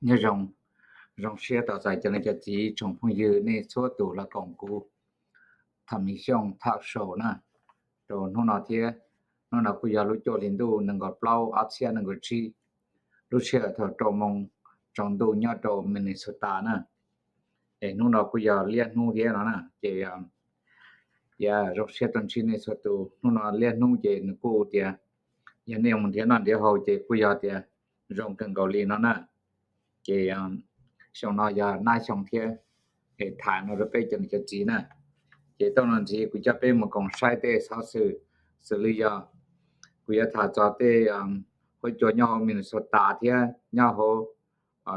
nhớ rong xe tỏ giải cho nên cho chỉ trong phong dư nên số tụ là cộng cụ thẩm mỹ xong thạc sổ nè rồi nó nào thế nó nào bây giờ lúc cho đến đâu nâng gọt plau áp xe nâng gọt chi lúc xe thở trò mong trong đâu nhớ trò Minnesota nè để nó nào bây giờ liên nu thế nó nè thì rong xe trong chi nên số tụ nó nào liên nu thì nó cụ thì nên mình thế nào để hậu thì bây giờ thì rong cần cầu lý nó nè thì xong nó giờ nai xong thế để thả nóไปจนจะจีนะเจตอนนั้นจีกูจะไปมาของใช้แต่สาวสื่อเลยอ่ะกูจะถ่าจอแต่ไปจอย่อมินสตาเที่ยย่อโห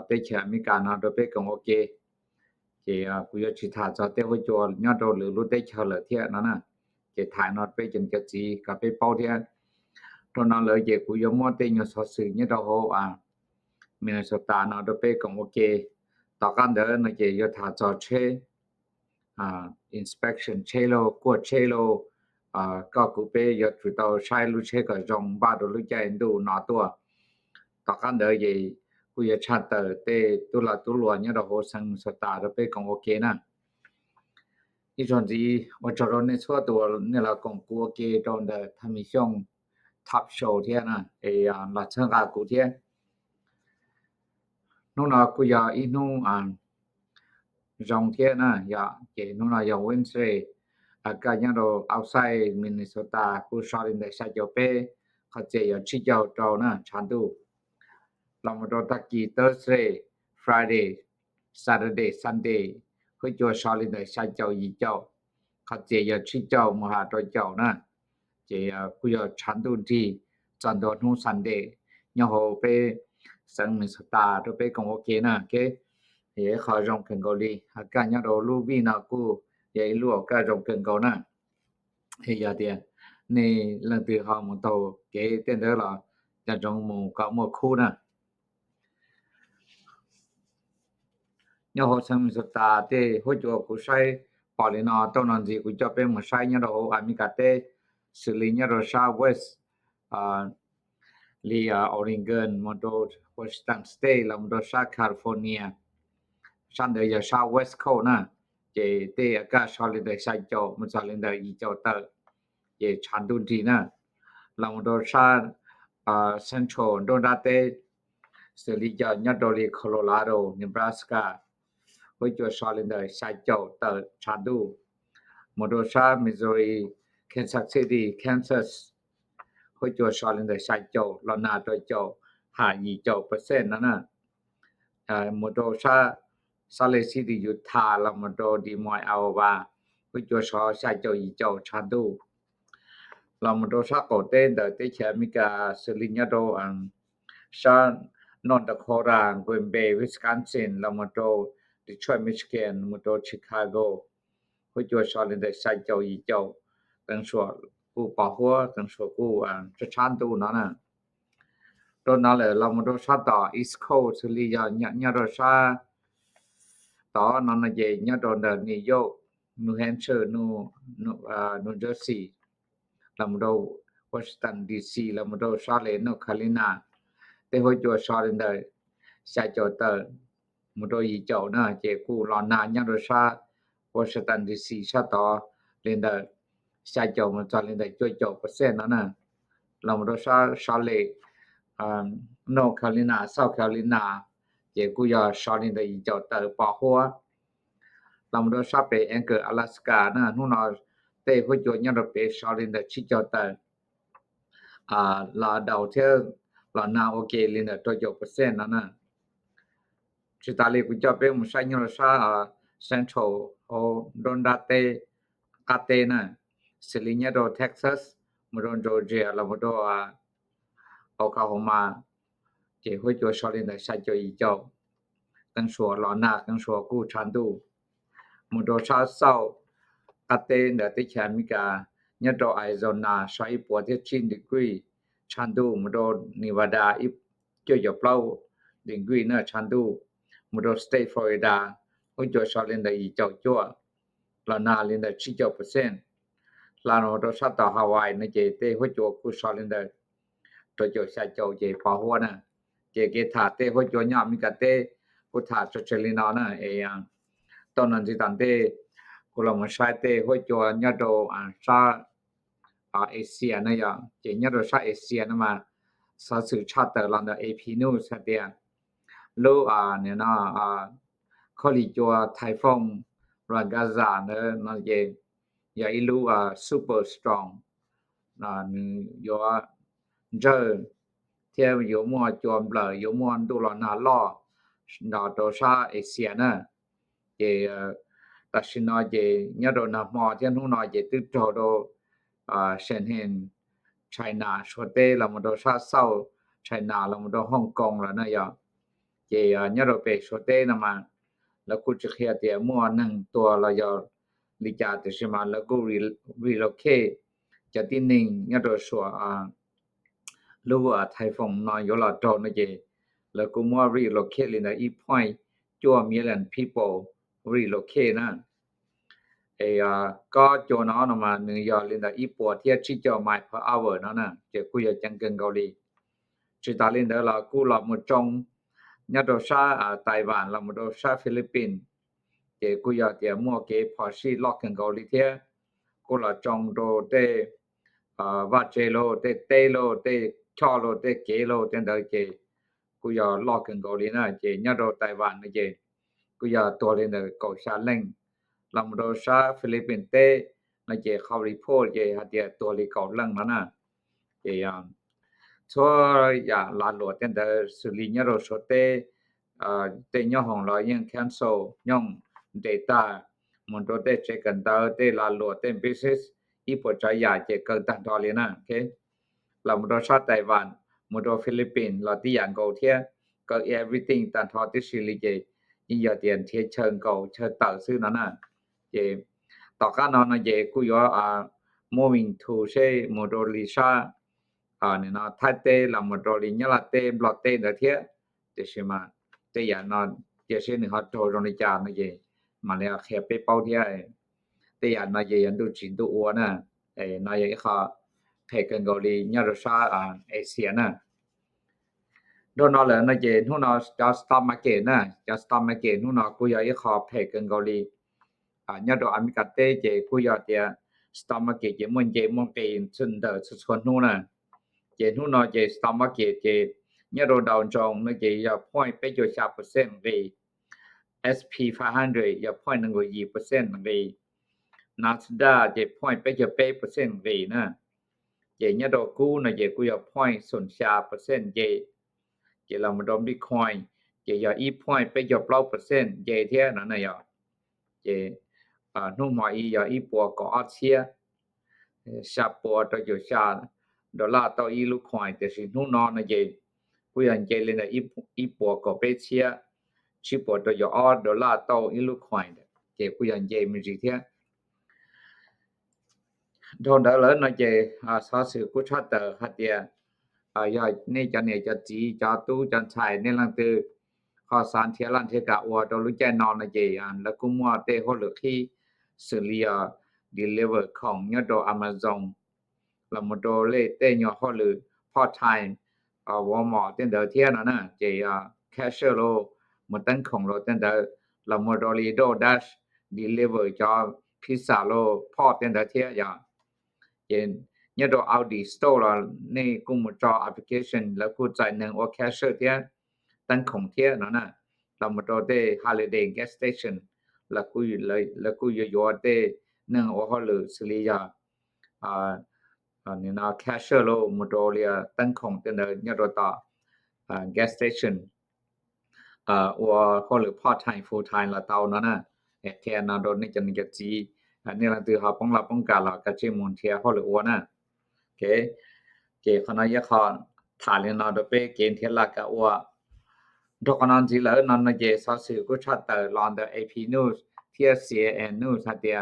แต่แค่มีการนะไปของโอเคเจกูจะสิถ่าจอแต่ไปจอย่อโดหรือรู้ได้เฉลเที่ยนั่นน่ะเจถ่ายนอดไปจนจะจีกับไปเป้าเที่ยตอนนั้นเลยเจกูจะมัวแต่อยู่สาวสื่อเนี่ยดอกโหมินสตานะไปของโอเคต่อกันเด้อนะเจอยู่ถ่าจอเชinspection เชโลกวดเชโลก็กูไปยศตัวใช้รู้เชก็จงบ้าดูรู้ใจดูหนอตัวต่อกันเด้อเยกูจะชัดเตเตตุลาตุลัวเนี่ยเราโหสังสตาร์ไปของโอเคนะอีส่วนที่ว่าจะรอในส่วนตัวเนี่ยเราของกูโอเคตอนเดทำมีช่องทับโชว์เที่ยนะหลักเชิงกากูเที่ยนู่นน่ะกูอยากอีนู่นrong thế na ya ke no na ya Wednesday ka nya ro outside Minnesota ku shot in the sha jo pe kha che ya chi jiao tao na chan tu lam ro ta ki Thursday Friday Saturday Sunday hu jo shot in the sha jiao yi jiao kha che ya chi jiao ma ha to jiao na che ya ku ya chan tu ti chan do nu Sunday nya ho pe sang Minnesota to pe kong okay na ke也好用更高哩干呀都路边那股也路个种更高呢嘿呀的你lần từ họ một tàu cái tên đó là nhà trong một có một khu nè nhớ họ sang mình ta để hỗ trợ của sai bảo lên nó tao nói gì cũng cho bên một sai nhớ đâu America để xử lý nhớ rồi Southwest li Oregon một đồ Washington State là một đồ California sang đời giờ Southwest Coast nè chế tê cả solid sai cho một solid ý cho tờ chế chan tu đi nè là một đồ Central đồ ra tê xử lý cho nhất đồ li Colorado Nebraska với cho solid sai cho tờ chan tu một đồ Missouri Kansas City Kansas với cho solid sai cho là na cho cho hạ ý cho percent nè một đồ Salt City Utah แล้วมันโดดีมอยเอาว่าผู้จัวชอใช้เจ้าอีเจ้าชาดูแล้วมันโดซะโกเต้นแต่ที่แชมิกาสลิญาโดชานอร์ทดาโคตากรีนเบย์วิสคอนซินแล้วมันโดดีทรอยต์มิชิแกนมันโดชิคาโกผู้จัวชอลินได้ใช้เจ้าอีเจ้าตั้งส่วนกูปะหัวตั้งส่วนกูจะชานดูนั่นน่ะตอนนั้นแล้วมันโดซะต่อ East Coast สลิญาโดซะต่อนั่นเยญาโดนนิวยอร์กนิวแฮมป์เชอร์นิวเจอร์ซีย์แล้วมันโดวอชิงตันดีซีแล้วมันโดชาร์เลตนอร์ทแคโรไลนาแต่โหจัวชาร์เลนได้ชาจอเตอร์มันโดอีเจ้านะเจกูรอนานญาโดชาวอชิงตันดีซีชาต่อเลนได้ชาจอมันจอเลนได้จ่อยจ่อเปอร์เซ็นต์นั่นน่ะแล้วมันโดชาร์เลตนอร์ทแคโรไลนาเซาท์แคโรไลนาเจกูยาชาร์เลนได้อีเจ้าเตอร์ปะหัวเรามาดูชาไปแองเกอร์อลาสกานะนู่นเตะผู้จวนยังเราไปชาลินได้ชิจอตลาดาวเทลานาโอเคลินได้ตัวจบเปอร์เซ็นต์นั่นน่ะชิตาลีกูจะไปมุสัยยังเราชาเซ็นทรัลโอดอนดาเตกาเตนะซิลิญาโดเท็กซัสมาโดนจอร์เจียเรามาดูโอคลาโฮมาเจผู้จวนชาลินได้ชาจออีเจ้าตั้งสัวลานาตั้งสัวกูชันดูมุโดชาเศร้ากาเตนเดติแคมิกาญะโดไอโซนาใช้ปวดชินดีกรีชันดูมุโดนิวาดาอิเกี่ยวเปล่าดีกรีนะชันดูมุโดสเตทฟลอริดาอุจชาลินได้อีเจ้าจั่วลานาลินได้ชิเจ้าเปอร์เซ็นต์ลาโนโดชาตาฮาวายนะเจเตหุจกูชาลินได้ตัวเจ้าชาเจ้าเจปาหัวนะ que tate ho yo nya mi ka te ku tha chelina na e ya ton nan ji tan te ku la mo sai te ho yo nya do sa Asia na ya je nya do sa Asia na ma sa su cha ta lan da AP news sa te lo ne na kholi yo typhoon Ragaza na je ya ilu super strong na yo je theo yo mo chom la yo mo du la na lo na do sa Asia na je ta shin na je nya do na mo tian hu na je tu do do Shenzhen China so te la mo do sa South China la mo do Hong Kong la na ya je nya do pe so te na ma la ku che khia te mo nang to la ya li ja te shima la ku relocate จะที่1nya do so lu typhoon na yo la do na je la ku mo relocate in the point จัว million people relocate na eก็จัวna na ma ni yo in the po tie chi jaw mile per hour na na je ku ya chang gen gao li chi ta lin de la ku la mo chong nya do sa Taiwan la mo do sa Philippines je ku ya tie mo ke pho si lock gen gao li tie ku la chong do te va che lo te lo te cho lo te ke lo ten da ke ku ya lo ken go li na je nya do Taiwan na je ku ya to le na ko sha leng lam do sha Philippines te na je khaw report je ha de to li ko leng na na je ya so ya la lo ten da su li nya do so te te nya hong lo yin cancel nyong data mon do te che kan da te la lo te business i po cha ya je ka ta do le na okay เรามาชาติไต้หวันมาดูฟิลิปปินส์เราที่อย่างเขาเที่ยก็ everything ตันทอที่ซิลิเจยิ่งอย่าเตียนเที่ยเชิงเขาเชิงต่อซื้อนั่นน่ะเจต่อกันนั้นเจกูยอmoving to ใช่มาดูลิซ่าเนี่ยนะไทยเตเรามาดูลิญญาเตบล็อกเตเที่ยเจใช่ไหมแต่อย่างนั้นเจใช่หนึ่งเขาโทรตรงนี้จานนะเจมาเลยแค่ไปเป้าเที่ยแต่อย่างนั้นเจยันดูจินดูอ้วนน่ะนายเขาPeken goli nya sa Asia na do no le na je nu no just stock market na just stock market nu no ku ya i kho Peken goli nya do America te je ku ya tia stock market je mon pe chun de chun nu na je nu no je stock market je nya do Dow Jones na je ya 0.8% ve SP 500 ya 0.1% ve Nasdaq je 0.8% ve na je nya do ku na je ku ya 0.04% je la ma do Bitcoin je ya 1.8% je thia na na ya je nu ma i ya i po ko asia sha po to jo sha dollar to i lu coin te si nu no na je ku ya je le na i po ko pe chia chi po to yo dollar to i lu coin je ku ya je mi ji thia don da le na je sa su ku cha ta ha tia ya ne cha ne cha ji cha tu cha chai ne lang tu kho san thia lan the ka wa do lu cha no na je an la ku mo te ho lu khi su li ya deliver ของ nya do Amazon la mo do le te nyo ho lu part time wa mo ten da thia na na je cashier lo mo tan khong lo ten da la mo do li do dash deliver จอ pizza lo part ten da thia ya nya do Audi store la ne ku mo cho application la ku chai nang o cashier thia tan khong thia na na la mo do te holiday gas station la ku yo te nang o ho lu sli ya ni na cashier lo mo do lia tan khong ten da nya do ta gas station or ho lu part time full time la tao na na thia na do ni chan ga ji ni la tu ha pong la pong ka la ka chi mon thia ho lu wa na okay ke khana ya kha tha le na do pe ken thia la ka wa do kana ji la na na je sa su ku cha ta lan da AP news thia CNN news ha tia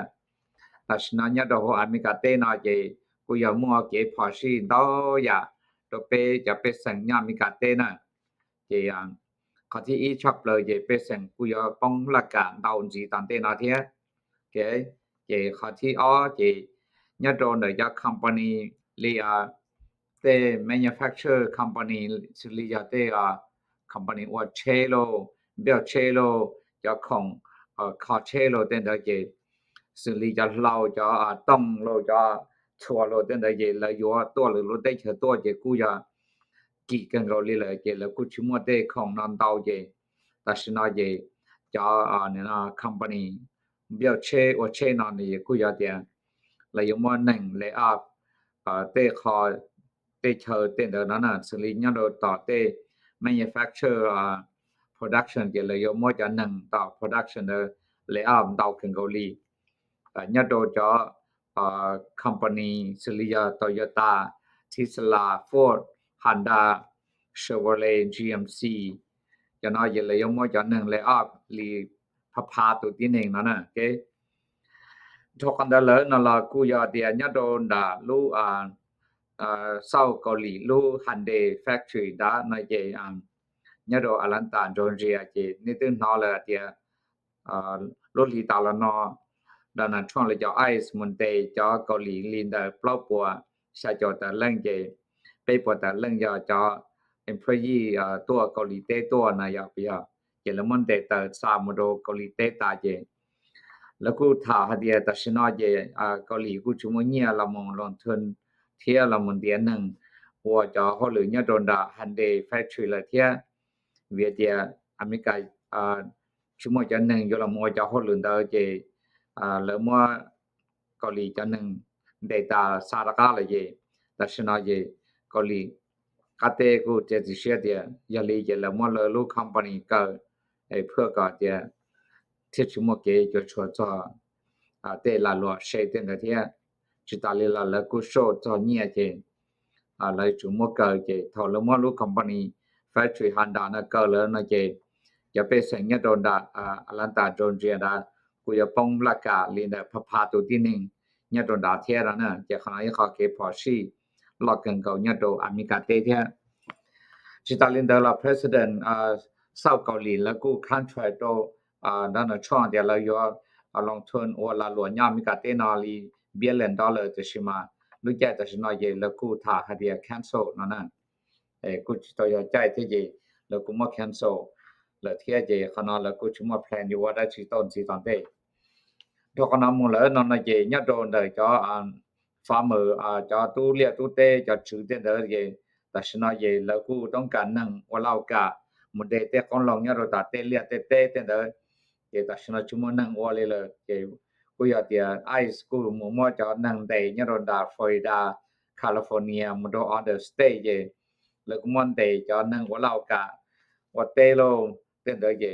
ashna nya do ho America te na je ku ya mo ke pha shi do ya do pe ja pe sang nya America te na je yang kha thi i chap le je pe sang ku ya pong la ka down ji tan te na thia ke je kha thi a je nya do na ya company le te manufacture company li ya te company ว่า Chelo เบี้ยว Chelo เจ้าของคอ Chelo เต็นเจซึ่งลีจะเราจะต้องเราจะชัวร์เราเต็นเจแล้วอยู่ตัวหรือรู้ได้เฉตัวเจกูจะกี่กันเราเลยเจแล้วกูชิมว่าได้ของนันเตาเจแต่สินะเจจะเนี่ยนะ company เบี้ยวเชว่าเชนอนนี่กูจะเดียแล้วอยู่มา1 lay off เตคอเตเชอเต็นนั้นน่ะซึ่งลีเนี่ยเราต่อเต manufacture production เจเลยอยู่มาจะ1ต่อ production เ lay off เตาขึ้นเกาหลีเนี่ยโดจะcompany ซึ่งลี Toyota Tesla Ford Honda Chevrolet GMC จะน้อยเยเลยอยู่มาจะ1 lay off ลีพาตัวที่1นั่นน่ะโอเคทุกคนได้เลยนั่นล่ะกูอยากเดียเนี่ยโดนด่ารู้เศร้าเกาหลีรู้ฮันเดย์แฟคทอรี่ดาในเจเนี่ยโดอลันตาจอร์เจียเจนี่ตึ้งนอละเดียรู้ลีตาละนอดานั้นช่วงเลยจะไอซ์มุนเตจะเกาหลีลินดาเปล่าปัวชาจอแต่เรื่องเจไปปัวแต่เรื่องจะ employee ตัวเกาหลีเตตัวนายเปียเจละมันเตตสามโดเกาหลีเตตาเจแล้วกูถาหเดียตชนะเจเกาหลีกูชุมเนี่ยละมองลอนทุนเทียละมันเดียนึงว่าจะฮอลเนี่ยโดนดาฮันเดย์แฟคทอรี่ละเทียเวียเดียอเมริกาชุมจะนึงอยู่ละมอจะฮอลดาเจแล้วมอเกาหลีจะนึงเดตาสารกาละเจตชนะเจเกาหลีกะเตกูเจติเชียเดียยาลีเจละมอละลูก company ก็ไอ้เพื่อก็เดียที่ชุมเกจะชัวจะเตละลอเชเตนเทียจิตาลีละละกูโชจะเนี่ยเจ来จุมกเจทอลมอลู company factory Honda นะก็เลยนะเจจะไปสัญญาโดนดาอลันตาจอร์เจียดากูจะป้องลักกาลินดาพาตัวที่1เนี่ยโดนดาเทียนะจะขณะที่เขาเก็บพอชีลอกกันเขาเนี่ยโดอเมริกาเตเทียจิตาลินดาละ president เซาเกาหลีแล้วกู contract โตนั่นช่วงเดียวเราอยู่ลงทุนโอลาหลวญอเมริกาเตนาลี$1 billionจะชิมารู้จักแต่ฉันน้อยเยแล้วกูถาหาเดีย cancel นั่นน่ะกูตัวอยากใจที่เยแล้วกูมา cancel แล้วเที่ยเยขนาดแล้วกูชุมา plan อยู่ว่าได้สิต้นสิตอนเด้ดอกนำมูแล้วนั่นน่ะเยเนี่ยโดนได้จะfarmer จะตู้เลียตู้เตจะชื่อเด้เยแต่ฉันน้อยเยแล้วกูต้องการนั่งว่าเรากะมุเดเตของเราเนี่ยเราตาเตเลียเตเด้เยแต่ฉันชุมานั่งว่าเลยเยกูอยากเดียไอสกูลมัวจะนั่งได้เนี่ยรอนดาฟลอริดาแคลิฟอร์เนียมุดออเดอร์สเตทเยแล้วก็มันได้จะนั่งว่าเรากะว่าเตโลเต็นเย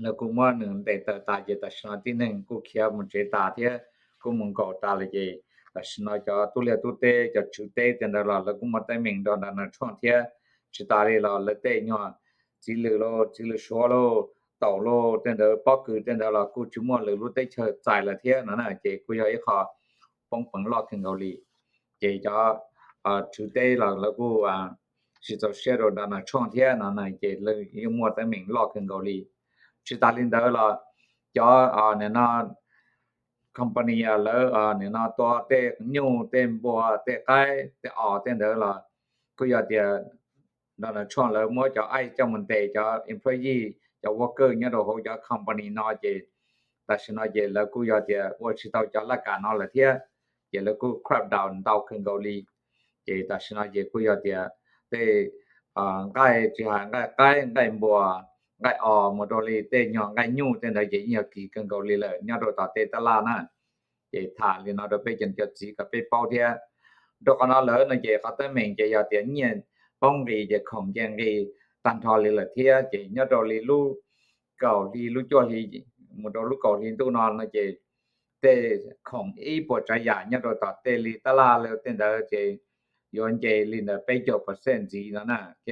แล้วกูมันนึงได้ตาเยตชนะที่1กูเขียมุเจตาเทียกูมึงก็ตาเลยเยตชนะจะตุเลตุเตจะชุเตเต็นละแล้วกูมาได้มิงดอนนั้นช่วงเทียจิตาลีละแล้วเตญอจิลือโลจิลือชัวโลต่อโลเต็นปอกคือเต็นละกูจุมอเลยรู้ได้เฉิดใจละเทียนั่นน่ะเจกูอยากให้เขาป้องปังรอดถึงเกาหลีเจจะชุเตละแล้วกูสิจะเชโรดานะช่วงเทียนั่นน่ะเจเลยยมัวแต่มิงรอดถึงเกาหลีจิตาลินเดอละจะเนี่ยนะ company แล้วเนี่ยนะตัวเตนิวเต็มบัวเตไกเตเต็นละกูอยากเดียนั่นน่ะช่วงแล้วมัวจะไอ้เจ้ามันเตจะ employee จะ worker เนี่ยเราเขาจะ company นอเจแต่ฉันเจแล้วกูอยากจะว่าสิตาจะละกันนอละเทียเจแล้วกู crap down ดาวขึ้นเกาหลีเจแต่ฉันเจกูอยากจะเตใกล้จะหาใกล้บัวใกล้มอดลีเตญอใกล้ยูเตนได้เจเนี่ยกี่ขึ้นเกาหลีเลยเนี่ยเราตาเตตลานะเจถาลีนอไปจนจะจีกับไปเป้าเทียดอกนะเลยนะเจเขาแต่เมงเจอยากจะเนี่ยป้องดีจะของแจงดีตันทอลีละเทียเจเนี่ยดอลีลูเก่าลีลูจ่อลีมุดลูกเก่าลีตัวนอนนะเจเตของอีปวดใจหยาเนี่ยเราตาเตลีตลาแล้วเตนได้เจย้อนเจลีนะไปจบเปอร์เซ็นต์จีนะนะโอเค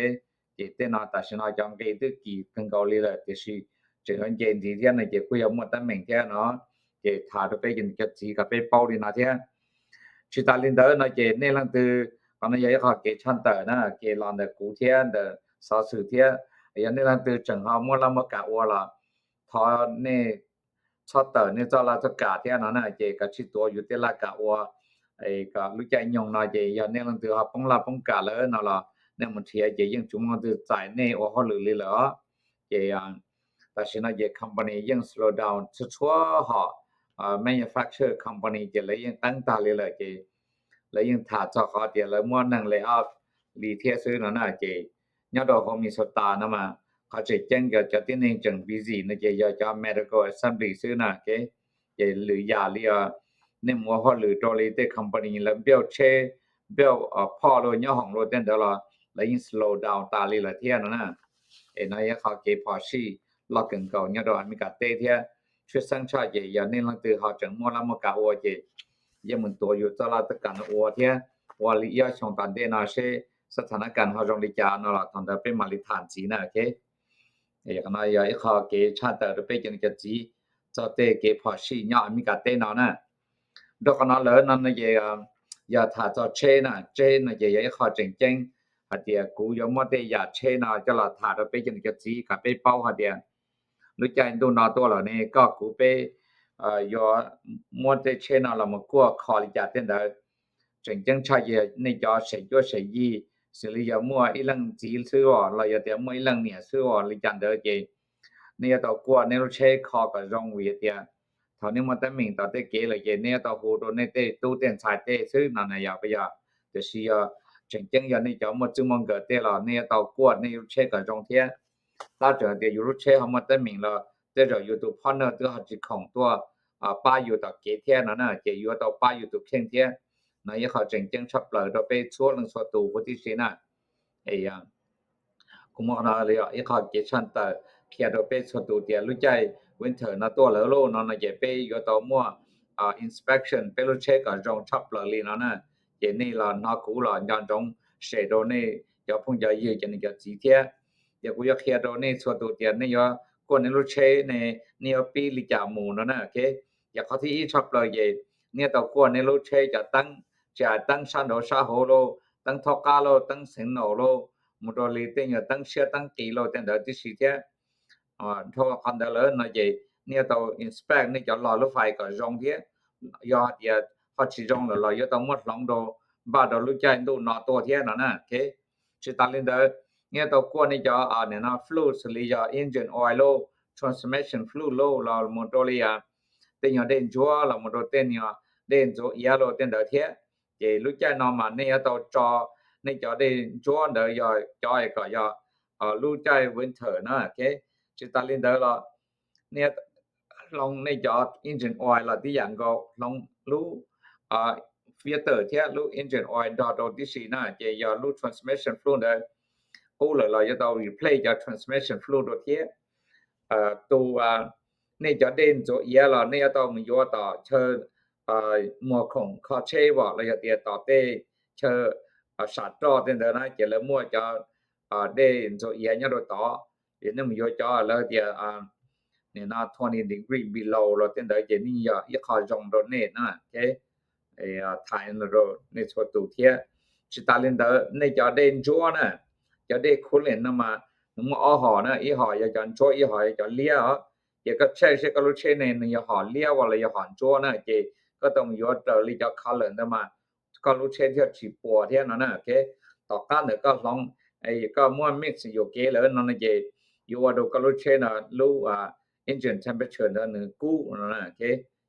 เจเตนอตาชนะจังเกตึกกี่ขึ้นเกาหลีเลยเจสิเจย้อนเจจีเทียนะเจคุยหมดแต่เมงเทียเนาะเจถาไปจนจะจีกับไปเป้าลีนะเทียชิตาลินเดอร์นะเจเนี่ยลังตือตอนนั้นยังเขาเกชันเตอร์นะเกลอนเดกูเทียเดสอสือเทียยันเนี่ยลังตือจังหามัวละมกะวัวละทอเนี่ยชอเตอร์เนี่ยจอละจะกะเทียนะเจก็ชิตัวอยู่เตละกะวัวไอ้ก็รู้ใจยงนะเจยันเนี่ยลังตือป้องละป้องกะเลยนะล่ะ那么贴也用中国的在内我好努力了这样但是呢也 company 用 slow down 出错哈manufacture company จะเลยยังตั้งตาเลยจะเลยยังถ้าจะขอเดี๋ยวเลยมั่วนั่งเลยออฟรีเทียซื้อนะจะยอดเขามีสตาร์นะมาเขาจะแจ้งจะที่นึงจัง busy นะจะ medical assembly ซื้อนะจะหรือยาเรียเนี่ยมัวเขาหรือตัวเลยที่ company แล้วเบี้ยวเชเบี้ยวพ่อโลย่อของโลเต้นเดี๋ยวเลยยัง slow down ตาเลยละเที่ยนะนายเขาเก็บพอชีล็อกกันก่อนยอดมีกาเตเที่ยช่วยสร้างชาติอย่าเน้นลังตือเขาจังมัวละมัวกาอัวเจยังมันตัวอยู่ตลาดตะกันอัวเที่ยว่าลิยาชงตันเดนาเชสถานการณ์เขาจงลิจานละตอนแต่เป็นมาลิฐานจีนะโอเคอย่างนั้นอย่าเขาเก็บชาติแต่เป็นจังกะจีจะเตเก็บพอชียอมีกาเตนานะดอกนั้นเลยนั่นอย่าถ้าจะเชนะเจนะอย่าเขาจริงหาเดียกูยังไม่ได้อยากเชนะจะละถ้าเราเป็นจังกะจีกับไปเป้าหาเดียรู้ใจดูนาตัวเหล่านี้ก็กูไปยอมัวได้เชนะเรามากัวคอลิจาเต้นได้จริงๆใช่ในจอเสียอยู่เสียยี่สิริยามัวอีหลังจีซื้อว่าเราอย่าเดี๋ยวมัวอีหลังเนี่ยซื้อว่าลิจันเดอเจเนี่ยตัวกัวเนี่ยเราเชคอกับรองเวียเดียเท่านี้มันแต่มิงต่อเตเกเลยเจเนี่ยตัวหูตัวเนี่ยเตตู้เต้นชายเตซื้อนั่นน่ะอย่าไปอย่าแต่สิจริงๆอย่าในจอมัวจึงมันเกิดเตละเนี่ยตัวกัวเนี่ยเชกับรองเทีย大者的有车他们得明了这着有都判了都还是空多8月到几天了呢这月到8月都天天那也好真正出来都被错能说都不的是呢哎呀kuma na le ya kha ke chan ta khia do pe so tu tia lu chai winter na to lo lo na je pe yo to mo inspection pe lo che ka jong chap la li na na je ni la na ku la nya jong she do ne ya phung ja ye je ni ga ji tia ya ku ya khia do ne so tu tia ne yo ko ne lo che ne ne yo pi li ja mu na na ke ya kha thi chap la ye ne to ko ne lo che ja tang san do sa ho lo tang thok ka lo tang sin no lo một đồ lý tên là tăng xe tăng kỳ lô tên đó tí sĩ thế thôi còn đó lớn là gì nếu tàu inspect nếu cho lò lúc phải có rong thế do thì họ chỉ rong là do tàu mất lòng đồ ba đồ lúc chạy đồ nọ to thế nó nè ok chỉ ta lên đó nếu tàu qua nếu cho nên nó fluid xử lý cho engine oil lô transmission fluid lô là một đồ lý tên là đèn chúa là một đồ tên là đèn chúa yellow tên đó thế thì lúc chạy nó mà nếu tàu choในจอได้จอเดยจอยก็ยรู้ใจ winter นะโอเคชิตาลินเดอละเนี่ยลองในจอ engine oil ละที่อย่างก็ลองรู้filter ที่รู้ engine oil ดอที่สีนะจะยอรู้ transmission fluid ได้กูเลยเราจะต้อง replace จาก transmission fluid ที่ตัวในจอเด่นตัวเยละเนี่ยต้องมีอยู่ต่อเชิญมัวของคอเชว่าเราจะเตียต่อเตเชิญsát trò tên đó nó chỉ là mua cho để cho yên nhá rồi to thì nó mua cho là thì nên nó 20 degree below rồi tên đó chỉ ni ya ít khó dùng rồi nè nó cái thái rồi nên cho tụ thiệt chỉ ta lên đó nên cho đến chỗ nè cho để khôn lên nó mà họ nó ý họ ya chọn chỗ ý họ chọn lia á thì cái chơi sẽ có lúc chơi này ya họ lia hoặc là ya họ chỗ nè thì cóต้องยอดเลยจะ color นะมาก็รู้เช่นที่ฉีปัวที่นั่นน่ะโอเคต่อกันเนี่ยก็ลองก็มั่ว mix อยู่เกแล้วนั่นน่ะเจอยู่ว่าดูก็รู้เช่นน่ะรู้engine temperature นั่นนึงกู้นั่นน่ะโอเค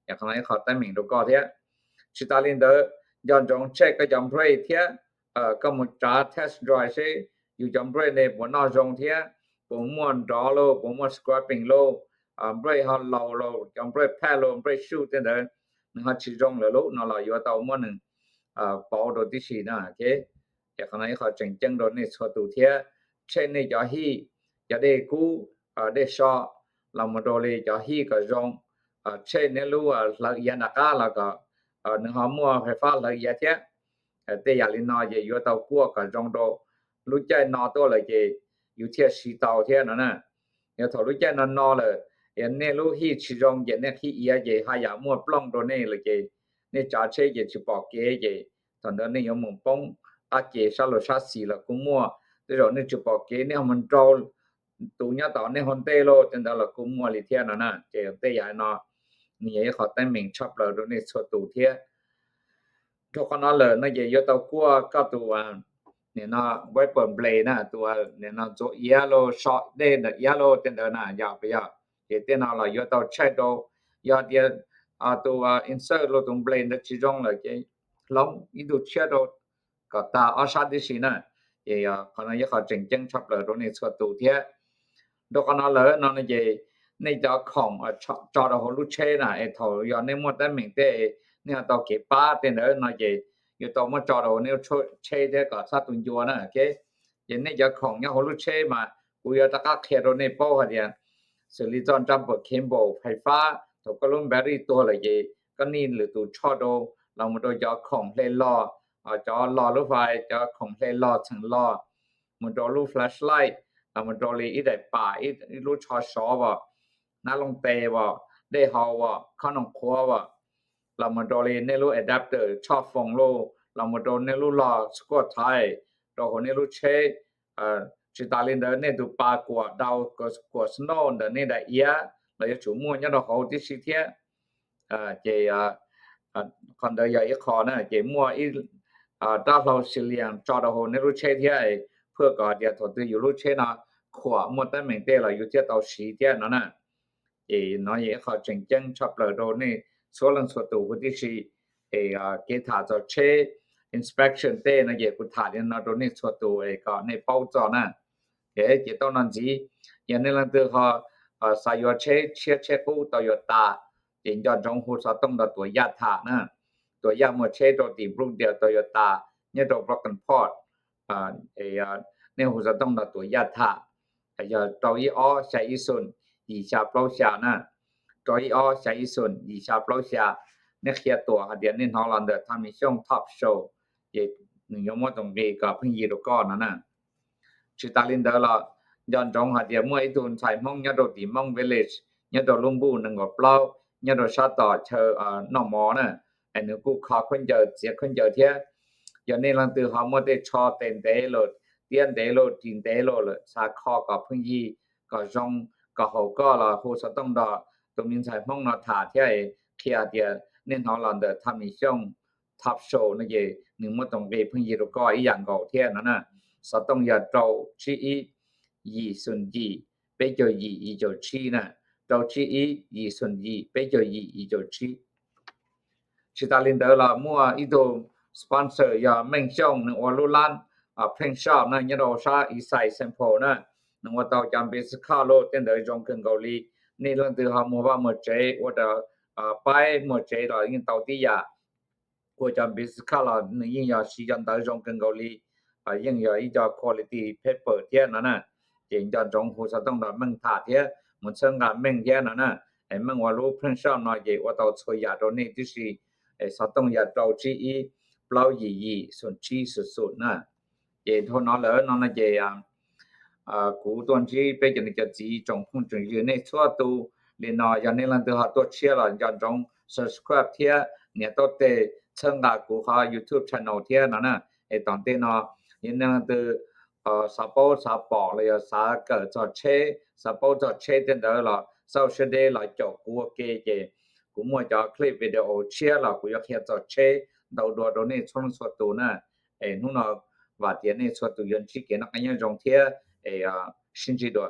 อย่างนั้นเขาตั้งมิ่งดูก็เที่ยชิตาลินเดอร์ย้อนจงเช็คก็จำเบรกเที่ยก็มุจา test drive ใช่อยู่จำเบรกในบนนอกจงเที่ยผมมั่วดอโลผมมั่ว scrapping โลเบรกฮอลโลจำเบรกแพ้โลเบรกชูเต็นเดอร์นึกว่าชิจงเลยโลนั่นล่ะอยู่ว่าเตามั่วนึงbảo đồ tí xì nè ok chắc khả năng họ chỉnh chân đồ này cho tụ thế trên này cho hi cho đây cú để so là một đồ này cho hi cả rong trên này lu là yên đặc là cả nếu họ mua phải phát là yên thế để nhà linh nói về vô tàu cua cả rong đồ lúc chơi nó to là gì yêu thiết xì tàu thế nữa nè nếu thầu lúc chơi nó là hiện nay lu hi chỉ rong hiện nay hi yên gì hai nhà mua plong đồ này là gì nên trả chế gì chỉ bỏ kế gì thằng đó nên ông bông kế sao lo sát xì là cũng mua rồi nên chỉ bỏ kế nên mình trâu tụ nhá tao nên hòn tê lô tên đó là cũng mua lì thiên nó nè chế tê dài nó như họ tên mình chấp là rồi nên số tụ thiên cho con nó là nó về vô tao cua cao tụ เนี่ยเนาะ weapon blade นะตัวเนี่ยเนาะ yellow shot ได้ yellow เต็นเดนะยาวไปยาวเต็นเนาะเรายอตใช้ตัวยอเดียตัว insert ลงตรง blade 的其中了给ลองอีดูเชื่อตัวก็ตาอาชาดิสินะ可能也好正正差不多ตรงนี้ชัวตัวเทียดอกนั้นเลยนั่นเนี่ยในเจ้าของจอดหัวลูกเชนะไอ้ทอยอในหมดแต่เหมือนแต่เนี่ยตัวเก็บป้าเต็นเนาะเนี่ยอยู่ตัวมาจอดหัวเนี่ยเชได้ก็ซะตุนยัวนะโอเคยันในเจ้าของเนี่ยหัวลูกเชมากูอยากตะกักเขตในป้อหะเดียสิริจอนจัมเปอร์เคมโบไฟฟ้าตัวก็ลุ่มแบตเตอรี่ตัวเลยก็นี่หรือตัวชอดเรามาโดยเจ้าของเล่ล้อจอล้อรถไฟเจ้าของเล่ล้อถึงล้อมันโดรู flashlight เรามันโดลีอีได้ป่าอีรู้ชอชอบ่นาลงเตบ่ได้เฮาบ่ขนมครัวบ่เรามาโดลีในรู้ adapter ชอบฟงโลเรามาโดในรู้ล้อสกอตไทยเราคนในรู้เชชิตาลินเดในดูปากว่าดาวกว่าสโนว์ในได้เอียเราจะชูมั่วเนี่ยเราเขาที่สิเทียเจคนเดียวอีกขอนะเจมั่วอีดาวเราสิเลียงจอดหัวในรู้เชเทียเพื่อก็เดียวถอดอยู่รู้เชนะขวาหมดแต่เหมือนเตเราอยู่เทียต่อสีเทียนั่นน่ะน้อยเขาจริงๆชอบเลยโดนี่ส่วนส่วนตัวที่สิเกถาจะเช inspection เตนะเยกุถาเนี่ยนะโดนี่ส่วนตัวก็ในเป้าจอนะเจตอนนั้นจีอย่างนี้ลังตัวเขาสายเชกูโตโยต้าเจนยอดจงหูสต้องตัวยาถานะตัวยาหมดเชตัวตีบลูกเดียวโตโยต้าเนี่ยตัวบล็อกกันพอดเนี่ยหูสต้องตัวยาถาอย่าตัวอีอ้อใช้อีส่วนอีชาเปล่าชานะตัวอีอ้อใช้อีส่วนอีชาเปล่าชาเนี่ยเขียตัวเดี๋ยวนี้ฮอลแลนด์ทำมีช่องท็อปโชว์หนึ่งยมตรงนี้ก็เพิ่งยีรก้อนนะชิตาลินเดอร์ละย้อนจงหาเดียมวยตุนใส่มองยะโดติมองวิลเลจยะโดลุงบูนึงก็เปล่ายะโดชาต่อเชอนอมอนะไอ้นึกูขอคนเจอเสียคนเจอเทียอย่างนี้ลังตือเขาหมดได้ชอเต็นเตโลเตียนเตโลจินเตโลเลยสาคอกับเพิ่งยีก็จงก็เขาก็ละโหสต้องดอตรงนี้ใส่มองนอถาเทียเคียเดียเน้นฮอลแลนด์ทำมีช่องท็อปโชว์นะเยหนึ่งมาตรงเกเพิ่งยีรก็อีอย่างก็เทียนั่นน่ะสต้องอย่าเจ้าชีอีส่วนยีไปเจอยีเจ้าชีนะเจ้าชีอีส่วนยีไปเจอยีเจ้าชีชิตาลินเดอร์ละมัวอีโดสปอนเซอร์อย่าเม่งช่องนึงว่าลุลันเพลงชอบนะยะโดชาอีไซแซมเปิลนะนึงว่าตอจำเป็นสคาโลเต็นเดอร์จงเกาหลีนี่ลังตือหามัวว่าหมดใจว่าไปหมดใจละยิงตอติยาကိုကြံဘစ်ခလာနေရင်ရစီကြံတာကြောင့်ကန်ကောလီရင်ရอีจอ quality paper เทียนั่นน่ะเจงจอจงโหสต้องดมั่งถาเทียมันเชิงกามั่งเทียนั่นน่ะไอ้มั่งว่ารู้เพิ่นชอบน้อยเจว่าตอช่วยยาตรงนี้ที่สิไอ้สต้องยาเจ้าจีอีเปล่ายีส่วนชีสุดๆน่ะเจโทนอแล้วนั่นน่ะเจกูตอนที่ไปจนจะจีจงพุ่งจงอยู่ในทั่วตูเลนอยางนี้ลันตัวหาตัวเชียร์ละจจง subscribe เทียเนี่ยตัวเตเชิงกากูเขา YouTube channel เทียนั่นน่ะไอ้ตอนเตนอยินนั่นตัวสะโปสะปอเลยสะเกิดจอเชสะโปจอเชเตนเดอละเซาเชเดละจอกูเกเจกูมัวจอคลิปวิดีโอเชียร์ละกูอยากเฮ็ดจอเชดาวดัวตรงนี้ช่องสวดตูน่ะไอ้นู่นว่าเตียนี่สวดตูยันชิเกนักยังจงเทียไอ้ชินจิดว